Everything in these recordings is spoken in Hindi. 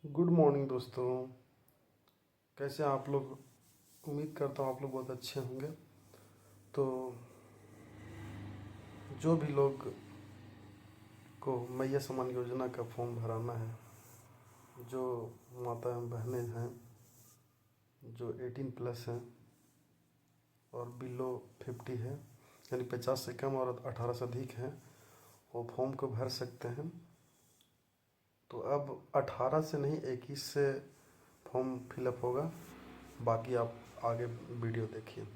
गुड मॉर्निंग दोस्तों। कैसे हैं आप लोग? उम्मीद करता हूँ आप लोग बहुत अच्छे होंगे। तो जो भी लोग को मैया सम्मान योजना का फॉर्म भराना है, जो माता एवं बहनें हैं जो 18+ हैं और बिलो 50 है, यानी 50 से कम और 18 से अधिक हैं, वो फॉर्म को भर सकते हैं। तो अब 18 से नहीं 21 से फॉर्म फिलअप होगा। बाकी आप आगे वीडियो देखिए।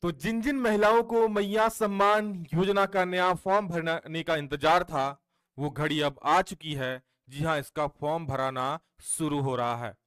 तो जिन जिन महिलाओं को मैया सम्मान योजना का नया फॉर्म भरने का इंतजार था, वो घड़ी अब आ चुकी है। जी हाँ, इसका फॉर्म भराना शुरू हो रहा है।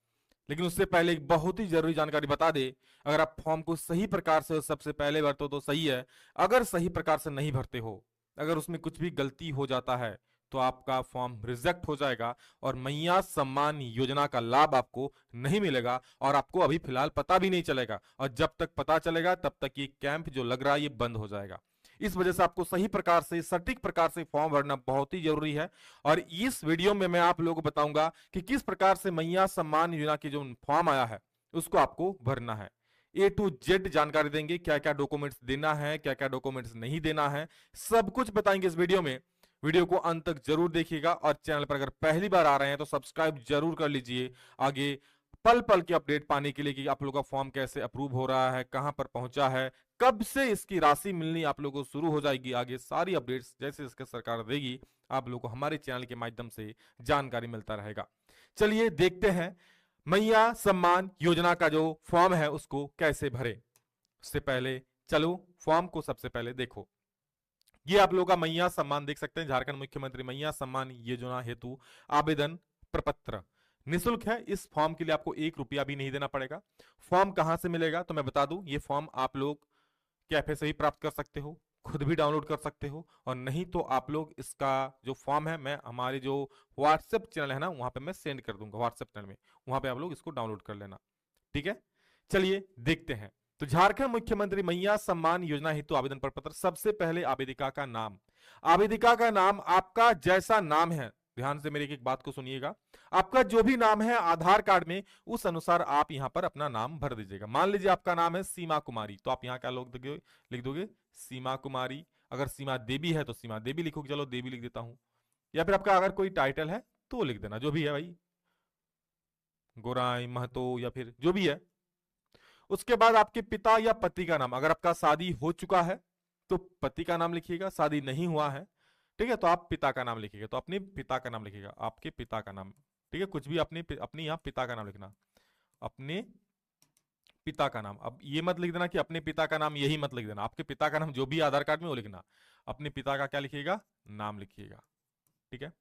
लेकिन उससे पहले एक बहुत ही जरूरी जानकारी बता दे। अगर आप फॉर्म को सही प्रकार से सबसे पहले भरते हो तो सही है। अगर सही प्रकार से नहीं भरते हो, अगर उसमें कुछ भी गलती हो जाता है, तो आपका फॉर्म रिजेक्ट हो जाएगा और मैया सम्मान योजना का लाभ आपको नहीं मिलेगा और आपको अभी फिलहाल पता भी नहीं चलेगा। और जब तक पता चलेगा तब तक ये कैंप जो लग रहा है ये बंद हो जाएगा। इस वजह से आपको सही प्रकार से, सटीक प्रकार से फॉर्म भरना बहुत ही जरूरी है। और इस वीडियो में मैं आप लोगों को बताऊंगा कि किस प्रकार से मैया सम्मान योजना की जो फॉर्म आया है उसको आपको भरना है। A to Z जानकारी देंगे, क्या क्या डॉक्यूमेंट्स देना है, क्या क्या डॉक्यूमेंट्स नहीं देना है, सब कुछ बताएंगे इस वीडियो में। वीडियो को अंत तक जरूर देखिएगा और चैनल पर अगर पहली बार आ रहे हैं तो सब्सक्राइब जरूर कर लीजिए। आगे पल पल की अपडेट पाने के लिए कि आप लोगों का फॉर्म कैसे अप्रूव हो रहा है, कहां पर पहुंचा है, कब से इसकी राशि मिलनी आप लोगों को शुरू हो जाएगी, आगे सारी अपडेट्स जैसे इसके सरकार देगी आप लोगों को हमारे चैनल के माध्यम से जानकारी मिलता रहेगा। चलिए देखते हैं मैया सम्मान योजना का जो फॉर्म है उसको कैसे भरे। उससे पहले चलो फॉर्म को सबसे पहले देखो। ये आप लोगों का मैया सम्मान देख सकते हैं, झारखंड मुख्यमंत्री मैया सम्मान योजना हेतु आवेदन प्रपत्र निशुल्क है। इस फॉर्म के लिए आपको 1 रुपया भी नहीं देना पड़ेगा। फॉर्म कहां से मिलेगा तो मैं बता दूं, ये फॉर्म आप लोग कैफे से ही प्राप्त कर सकते हो, खुद भी डाउनलोड कर सकते हो, और नहीं तो आप लोग इसका जो फॉर्म है मैं हमारे जो व्हाट्सएप चैनल है ना वहां पे मैं सेंड कर दूंगा, व्हाट्सएप चैनल में, वहां पे आप लोग इसको डाउनलोड कर लेना। ठीक है, चलिए देखते हैं। तो झारखंड मुख्यमंत्री मैया सम्मान योजना हेतु आवेदन पत्र। सबसे पहले आवेदिका का नाम। आवेदिका का नाम आपका जैसा नाम है, ध्यान से मेरी एक एक बात को सुनिएगा। आपका जो भी नाम है आधार कार्ड में उस अनुसार आप यहां पर अपना नाम भर दीजिएगा। मान लीजिए आपका नाम है सीमा कुमारी, तो आप यहां क्या लोग लिख दोगे सीमा कुमारी। अगर सीमा देवी है तो सीमा देवी लिखोगे, चलो देवी लिख देता हूं। या फिर आपका अगर कोई टाइटल है तो लिख देना, जो भी है भाई, गोराई महतो या फिर जो भी है। उसके बाद आपके पिता या पति का नाम, अगर आपका शादी हो चुका है तो पति का नाम लिखिएगा, शादी नहीं हुआ है ठीक है तो आप पिता का नाम लिखिएगा, तो अपने पिता का नाम लिखिएगा, आपके पिता का नाम। ठीक है, कुछ भी अपने अपने यहाँ पिता का नाम लिखना, अपने पिता का नाम। अब ये मत लिख देना कि अपने पिता का नाम, यही मत लिख देना, आपके पिता का नाम जो भी आधार कार्ड में वो लिखना। अपने पिता का क्या लिखिएगा, नाम लिखिएगा। ठीक है,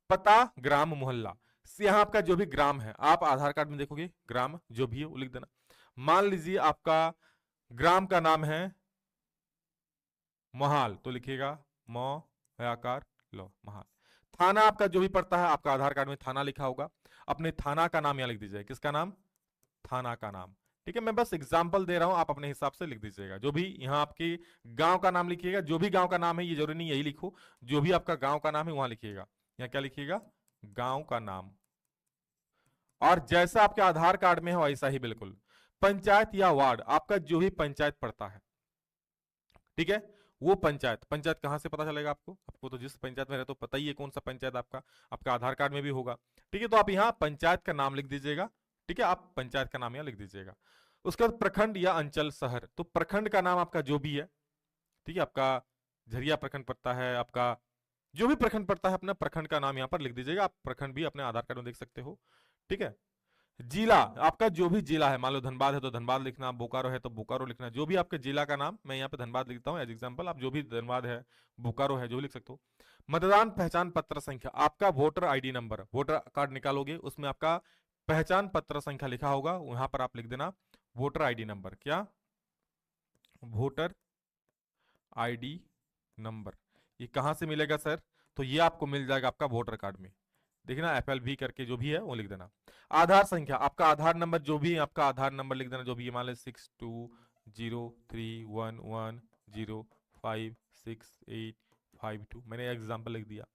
पता ग्राम मोहल्ला से यहाँ आपका जो भी ग्राम है, आप आधार कार्ड में देखोगे ग्राम जो भी है वो लिख देना। मान लीजिए आपका ग्राम का नाम है मोहाल, तो लिखिएगा मो हयाकार लो महाल। थाना आपका जो भी पड़ता है, आपका आधार कार्ड में थाना लिखा होगा, अपने थाना का नाम यहां लिख दीजिए। किसका नाम, थाना का नाम। ठीक है, मैं बस एग्जांपल दे रहा हूं, आप अपने हिसाब से लिख दीजिएगा। जो भी यहां आपके गांव का नाम लिखिएगा, जो भी गांव का नाम है, ये जरूरी नहीं यही लिखो, जो भी आपका गांव का नाम है वहां लिखिएगा। यहाँ क्या लिखिएगा, गांव का नाम। और जैसा आपके आधार कार्ड में है वैसा ही बिल्कुल। पंचायत या वार्ड, आपका जो भी पंचायत पड़ता है, ठीक है, वो पंचायत, पंचायत कहां से पता चलेगा आपको, आपको तो जिस पंचायत में रहते हो पता ही है कौन सा पंचायत आपका, आपका आधार कार्ड में भी होगा। ठीक है, तो आप यहाँ पंचायत का नाम लिख दीजिएगा। ठीक है, आप पंचायत का नाम यहाँ लिख दीजिएगा। उसके बाद प्रखंड या अंचल शहर, तो प्रखंड का नाम आपका जो भी है, ठीक है, आपका झरिया प्रखंड पड़ता है, आपका जो भी प्रखंड पड़ता है अपना प्रखंड का नाम यहाँ पर लिख दीजिएगा। आप प्रखंड भी अपने आधार कार्ड में देख सकते हो। ठीक है, जिला, आपका जो भी जिला है, मान लो धनबाद है तो धनबाद लिखना, बोकारो है तो बोकारो लिखना, जो भी आपके जिला का नाम, मैं यहाँ पे धनबाद लिखता हूँ एज एग्जांपल, आप जो भी धनबाद है, बोकारो है, जो भी लिख सकते हो। मतदान पहचान पत्र संख्या, आपका voter ID number, voter card निकालोगे उसमें आपका पहचान पत्र संख्या लिखा होगा, वहां पर आप लिख देना वोटर आईडी नंबर। क्या, वोटर आईडी नंबर। ये कहां से मिलेगा सर, तो ये आपको मिल जाएगा आपका वोटर कार्ड में, देखना FLV करके जो भी है वो लिख देना। आधार संख्या, आपका आधार नंबर जो भी है, आपका आधार नंबर लिख देना, जो भी है, मान लो 620311056852, मैंने एग्जाम्पल लिख दिया।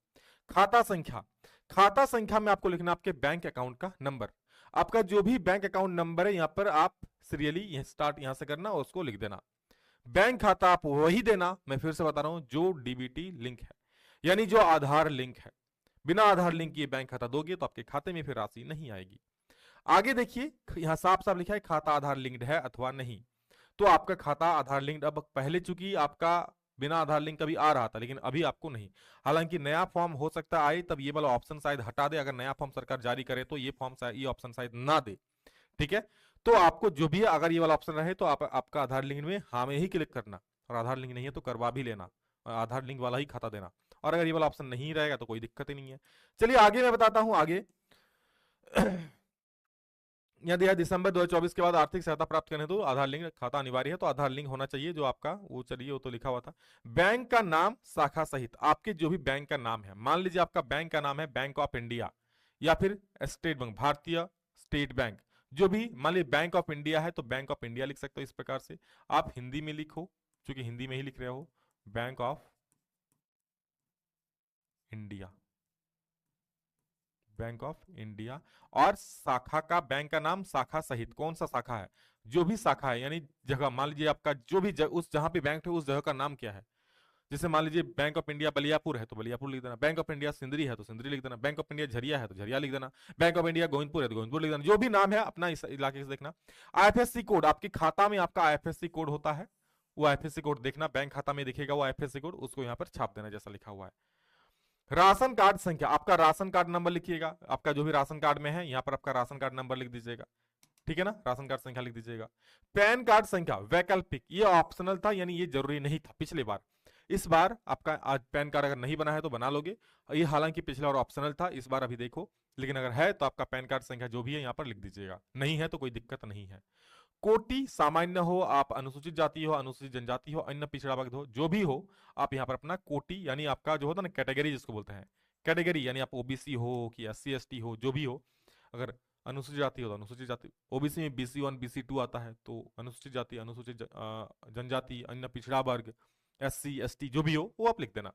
खाता संख्या, खाता संख्या में आपको लिखना आपके बैंक अकाउंट का नंबर। आपका जो भी बैंक अकाउंट नंबर है यहां पर आप सीरियली स्टार्ट यहां से करना और उसको लिख देना। बैंक खाता आप वही देना, मैं फिर से बता रहा हूं, जो डीबीटी लिंक है, यानी जो आधार लिंक है। बिना आधार लिंक किए बैंक खाता दोगे तो आपके खाते में फिर राशि नहीं आएगी। आगे देखिए यहां साफ साफ लिखा है खाता आधार लिंक्ड है अथवा नहीं। तो आपका खाता आधार लिंक्ड, अब पहले चूंकि आपका बिना आधार लिंक कभी आ रहा था लेकिन अभी आपको नहीं। हालांकि नया फॉर्म हो सकता आए तब ये वाला ऑप्शन शायद हटा दे, अगर नया फॉर्म सरकार जारी करे तो ये फॉर्म ये ऑप्शन शायद ना दे। ठीक है, तो आपको जो भी है अगर ये वाला ऑप्शन रहे तो आपका आधार लिंक में हाँ में ही क्लिक करना, और आधार लिंक नहीं है तो करवा भी लेना, आधार लिंक वाला ही खाता देना। और अगर ये वाला ऑप्शन नहीं रहेगा तो कोई दिक्कत ही नहीं है। चलिए आगे मैं बताता हूं। आगे यदि दिसंबर 2024 के बाद आर्थिक सहायता प्राप्त करने तो आधार लिंक खाता अनिवार्य है, तो आधार लिंक होना चाहिए जो आपका, वो चलिए वो तो लिखा हुआ था। बैंक का नाम शाखा सहित आपके जो भी बैंक का नाम है, मान लीजिए आपका बैंक का नाम है बैंक ऑफ इंडिया या फिर स्टेट बैंक, भारतीय स्टेट बैंक, जो भी मान लीजिए बैंक ऑफ इंडिया है तो बैंक ऑफ इंडिया लिख सकते हो। इस प्रकार से आप हिंदी में लिखो, क्योंकि हिंदी में ही लिख रहे हो, bank of India, bank of India. और शाखा का, बैंक का नाम शाखा सहित, कौन सा शाखा है, जो भी शाखा है, यानी जगह, मान लीजिए आपका जो भी उस जहां पे बैंक है उस जगह का नाम क्या है। जैसे मान लीजिए बैंक ऑफ इंडिया बलियापुर है तो बलियापुर लिख देना, बैंक ऑफ इंडिया सिंदरी है तो सिंदरी लिख देना, बैंक ऑफ इंडिया झरिया है तो झरिया लिख देना, बैंक ऑफ इंडिया गोविंदपुर है तो गोविंदपुर लिख देना। जो भी नाम है अपना इस इलाके से देखना। आईएफएससी कोड, आपके खाता में आपका आईएफएससी कोड होता है, वो आईएफएससी कोड देखना, बैंक खाता में दिखेगा वो आईएफएससी कोड, उसको यहाँ पर छाप देना जैसा लिखा हुआ है। राशन कार्ड संख्या, आपका राशन कार्ड नंबर लिखिएगा, आपका जो भी राशन कार्ड में है यहाँ पर आपका राशन कार्ड नंबर लिख दीजिएगा। ठीक है ना, राशन कार्ड संख्या लिख दीजिएगा। पैन कार्ड संख्या वैकल्पिक, ये ऑप्शनल था, यानी ये जरूरी नहीं था पिछले बार। इस बार आपका आज पैन कार्ड अगर नहीं बना है तो बना लोगे, ये हालांकि पिछले बार ऑप्शनल था, इस बार अभी देखो, लेकिन अगर है तो आपका पैन कार्ड संख्या जो भी है यहाँ पर लिख दीजिएगा, नहीं है तो कोई दिक्कत नहीं है। कोटि सामान्य हो, आप अनुसूचित जाति हो, अनुसूचित जनजाति हो, अन्य पिछड़ा वर्ग हो, जो भी हो, आप यहाँ पर अपना कोटि यानी आपका जो होता है ना कैटेगरी जिसको बोलते हैं, कैटेगरी यानी आप ओबीसी हो कि एससी एसटी हो, जो भी हो। अगर अनुसूचित जाति हो तो अनुसूचित जाति, ओबीसी में BC1 BC2 आता है तो अनुसूचित जाति, अनुसूचित जनजाति, अन्य पिछड़ा वर्ग, SC ST जो भी हो वो आप लिख देना।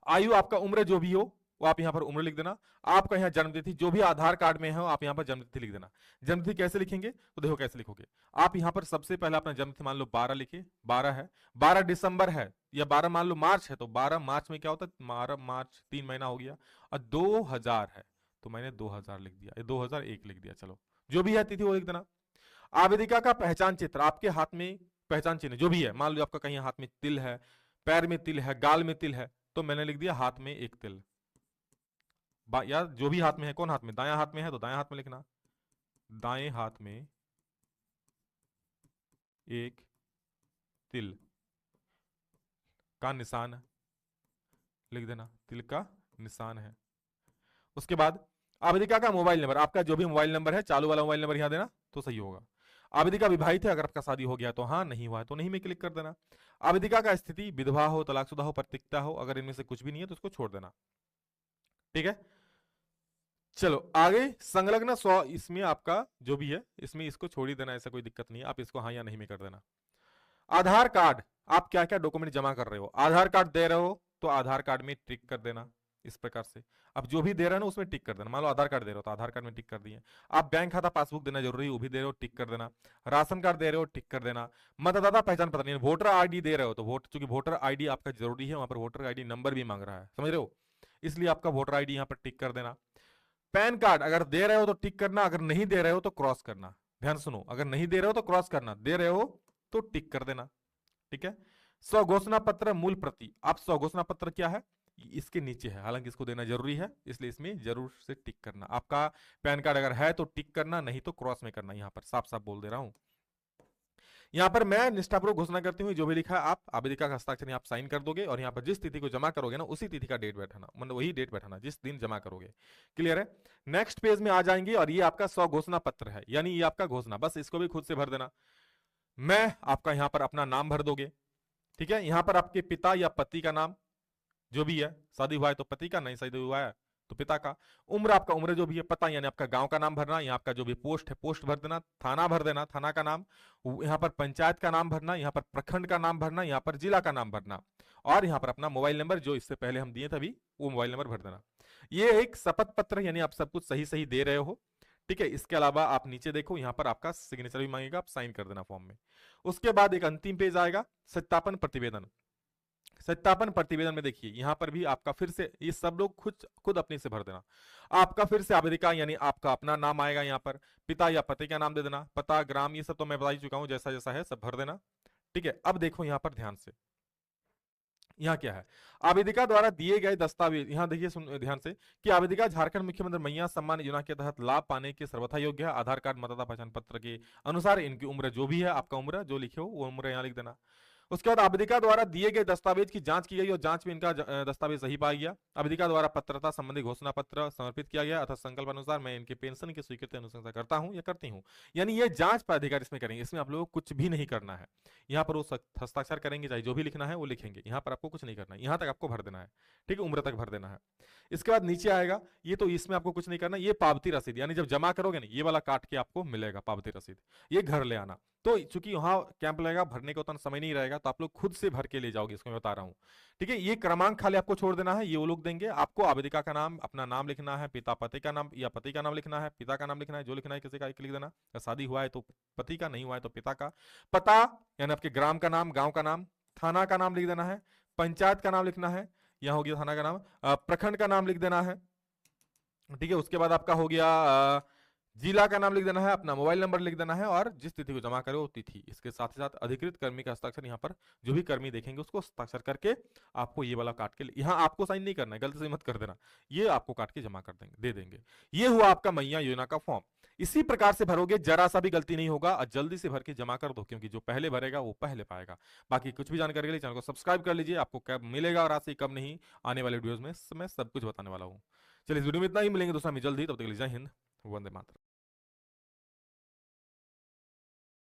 आयु, आपका उम्र जो भी हो वो आप यहाँ पर उम्र लिख देना। आपका यहाँ जन्मतिथि जो भी आधार कार्ड में है आप यहाँ पर जन्मतिथि लिख देना। जन्मतिथि कैसे लिखेंगे तो देखो कैसे लिखोगे। आप यहाँ पर सबसे पहले अपना जन्मतिथि मान लो 12 लिखे, 12 है, 12 दिसंबर है या 12 मान लो मार्च है तो 12 मार्च में क्या होता है, 12 मार्च 3 महीना हो गया, और 2000 है तो मैंने 2000 लिख दिया, 2001 लिख दिया। चलो जो भी है तिथि वो लिख देना। आवेदिका का पहचान चित्र, आपके हाथ में पहचान चिन्ह जो भी है, मान लो आपका कहीं हाथ में तिल है, पैर में तिल है, गाल में तिल है, तो मैंने लिख दिया हाथ में एक तिल, या जो भी हाथ में है, कौन हाथ में, दायां हाथ में है तो दायां हाथ में लिखना, दाएं हाथ में एक तिल का निशान लिख देना, तिल का निशान है। उसके बाद आवेदिका का मोबाइल नंबर, आपका जो भी मोबाइल नंबर है चालू वाला मोबाइल नंबर यहाँ देना तो सही होगा। आवेदिका विवाहित है, अगर आपका शादी हो गया तो हाँ, नहीं हुआ है तो नहीं में क्लिक कर देना। आवेदिका का स्थिति विधवा हो, तलाकशुदा हो, परित्यक्ता हो, अगर इनमें से कुछ भी नहीं है तो उसको छोड़ देना। ठीक है, चलो आगे संलग्न 100, इसमें आपका जो भी है इसमें इसको छोड़ ही देना, ऐसा कोई दिक्कत नहीं है, आप इसको हाँ या नहीं में कर देना। आधार कार्ड, आप क्या क्या डॉक्यूमेंट जमा कर रहे हो, आधार कार्ड दे रहे हो तो आधार कार्ड में टिक कर देना इस प्रकार से। अब जो भी दे रहे हो ना उसमें टिक कर देना, मान लो आधार कार्ड दे रहे हो तो आधार कार्ड में टिक कर दिए। आप बैंक खाता पासबुक देना जरूरी है, वो भी दे रहे हो टिक कर देना। राशन कार्ड दे रहे हो टिक कर देना। मतदाता पहचान पत्र नहीं, वोटर आईडी दे रहे हो तो चूंकि वोटर आईडी आपका जरूरी है, वहां पर वोटर आईडी नंबर भी मांग रहा है, समझ रहे हो, इसलिए आपका वोटर आईडी यहाँ पर टिक कर देना। पैन कार्ड अगर दे रहे हो तो टिक करना, अगर नहीं दे रहे हो तो क्रॉस करना। ध्यान सुनो, अगर नहीं दे रहे हो तो क्रॉस करना, दे रहे हो तो टिक कर देना। ठीक है, स्वघोषणा पत्र मूल प्रति, आप स्वघोषणा पत्र क्या है इसके नीचे है, हालांकि इसको देना जरूरी है इसलिए इसमें जरूर से टिक करना। आपका पैन कार्ड अगर है तो टिक करना, नहीं तो क्रॉस में करना, यहां पर साफ साफ बोल दे रहा हूं। यहां पर मैं निष्ठापूर्वक घोषणा करती हूँ, जो भी लिखा है आप आवेदिका का हस्ताक्षर आप साइन कर दोगे, और यहाँ पर जिस तिथि को जमा करोगे ना उसी तिथि का डेट बैठाना, मतलब वही डेट बैठाना जिस दिन जमा करोगे। क्लियर है, नेक्स्ट पेज में आ जाएंगे और ये आपका स्वघोषणा पत्र है, यानी ये आपका घोषणा, बस इसको भी खुद से भर देना। मैं आपका यहाँ पर अपना नाम भर दोगे। ठीक है, यहाँ पर आपके पिता या पति का नाम जो भी है, शादी हुआ है तो पति का, नहीं शादी हुआ है तो पिता का। उम्र, आपका उम्र जो भी है, पता यानी आपका गांव का नाम भरना, यहाँ आपका जो भी पोस्ट है पोस्ट भर देना, थाना भर देना, थाना का नाम, यहाँ पर पंचायत का नाम भरना, यहाँ पर प्रखंड का नाम भरना, यहाँ पर जिला का नाम भरना, और यहाँ पर अपना मोबाइल नंबर जो इससे पहले हम दिए थे अभी, वो मोबाइल नंबर भर देना। ये एक शपथ पत्र, यानी आप सब कुछ सही सही दे रहे हो, ठीक है। इसके अलावा आप नीचे देखो, यहाँ पर आपका सिग्नेचर भी मांगेगा, आप साइन कर देना फॉर्म में। उसके बाद एक अंतिम पेज आएगा, सत्यापन प्रतिवेदन। सत्यापन प्रतिवेदन में देखिए, यहां पर भी आपका फिर से ये सब लोग खुद खुद अपने से भर देना। आपका फिर से आवेदिका यानी आपका अपना नाम आएगा, यहाँ पर पिता या पति का नाम दे देना, पता, ग्राम, ये सब तो मैं बता ही चुका हूं, जैसा जैसा है सब भर देना, ठीक है। अब देखो यहाँ पर ध्यान से, यहाँ क्या है, आवेदिका द्वारा दिए गए दस्तावेज, यहाँ देखिए सुन ध्यान से कि आवेदिका झारखंड मुख्यमंत्री मैया सम्मान योजना के तहत लाभ पाने के सर्वथा योग्य है। आधार कार्ड, मतदाता पहचान पत्र के अनुसार इनकी उम्र जो भी है, आपका उम्र जो लिखे हो वो उम्र यहाँ लिख देना। उसके बाद आवेदिका द्वारा दिए गए दस्तावेज की जांच की गई और जांच में इनका दस्तावेज सही पाया गया। आवेदिका द्वारा पात्रता संबंधी घोषणा पत्र समर्पित किया गया अर्थात संकल्प अनुसार मैं इनके पेंशन की स्वीकृति अनुशंसा करता हूं या करती हूं। यानी ये जांच पर अधिकारी इसमें करेंगे, इसमें आप लोगों को कुछ भी नहीं करना है। यहाँ पर वो हस्ताक्षर करेंगे, चाहे जो भी लिखना है वो लिखेंगे, यहाँ पर आपको कुछ नहीं करना है, यहाँ तक आपको भर देना है, ठीक है, उम्र तक भर देना है। इसके बाद नीचे आएगा, ये तो इसमें आपको कुछ नहीं करना, ये पावती रसीद, यानी जब जमा करोगे ना, ये वाला काट के आपको मिलेगा पावती रसीद, ये घर ले आना। तो चूंकि वहां कैंप लगेगा, भरने का उतना समय नहीं रहेगा, तो आप लोग खुद से भर के ले जाओगे, इसको मैं बता रहा हूँ, ठीक है। ये क्रमांक खाली आपको छोड़ देना है, ये वो लोग देंगे आपको। आवेदिका का नाम, अपना नाम लिखना है, पिता पति का नाम या पति का नाम लिखना है, पिता का नाम लिखना है, जो लिखना है किसी का एक लिख देना। शादी हुआ है तो पति का, नहीं हुआ है तो पिता का। पता यानी आपके ग्राम का नाम, गांव का नाम, थाना का नाम लिख देना है, पंचायत का नाम लिखना है, यहाँ हो गया थाना का नाम, प्रखंड का नाम लिख देना है, ठीक है। उसके बाद आपका हो गया जिला का नाम लिख देना है, अपना मोबाइल नंबर लिख देना है और जिस तिथि को जमा करे वो तिथि। इसके साथ ही साथ अधिकृत कर्मी का हस्ताक्षर, यहाँ पर जो भी कर्मी देखेंगे उसको हस्ताक्षर करके आपको ये वाला काट के, यहाँ आपको साइन नहीं करना है, गलती से मत कर देना, ये आपको काट के जमा कर देंगे, दे देंगे। ये हुआ आपका मैया योजना का फॉर्म। इसी प्रकार से भरोगे, जरा सा भी गलती नहीं होगा और जल्दी से भर के जमा कर दो, क्योंकि जो पहले भरेगा वो पहले पाएगा। बाकी कुछ भी जानकारी के लिए चैनल को सब्सक्राइब कर लीजिए, आपको कब मिलेगा और राशि कब नहीं, आने वाले वीडियोज में मैं सब कुछ बताने वाला हूँ। चलिए इस वीडियो में इतना ही, मिलेंगे दोस्तों जल्दी, तब तक के लिए जय हिंद, वंदे मातरम।